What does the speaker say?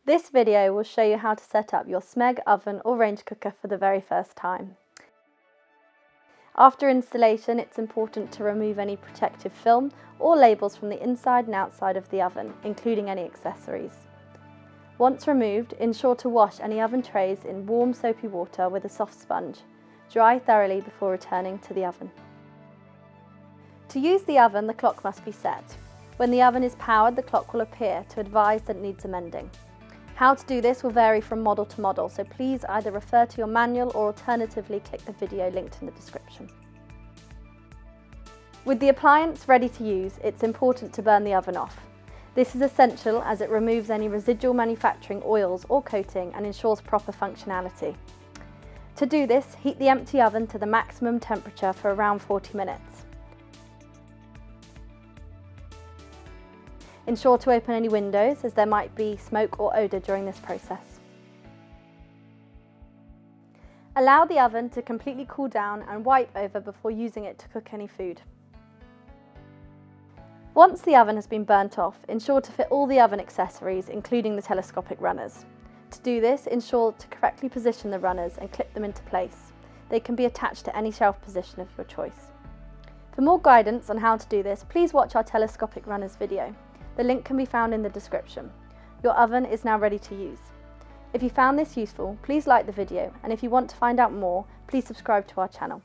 This video will show you how to set up your Smeg oven or range cooker for the very first time. After installation, it's important to remove any protective film or labels from the inside and outside of the oven, including any accessories. Once removed, ensure to wash any oven trays in warm soapy water with a soft sponge. Dry thoroughly before returning to the oven. To use the oven, the clock must be set. When the oven is powered, the clock will appear to advise that it needs amending. How to do this will vary from model to model, so please either refer to your manual or alternatively click the video linked in the description. With the appliance ready to use, it's important to burn the oven off. This is essential as it removes any residual manufacturing oils or coating and ensures proper functionality. To do this, heat the empty oven to the maximum temperature for around 40 minutes. Ensure to open any windows as there might be smoke or odour during this process. Allow the oven to completely cool down and wipe over before using it to cook any food. Once the oven has been burnt off, ensure to fit all the oven accessories, including the telescopic runners. To do this, ensure to correctly position the runners and clip them into place. They can be attached to any shelf position of your choice. For more guidance on how to do this, please watch our telescopic runners video. The link can be found in the description. Your oven is now ready to use. If you found this useful, please like the video, and if you want to find out more, please subscribe to our channel.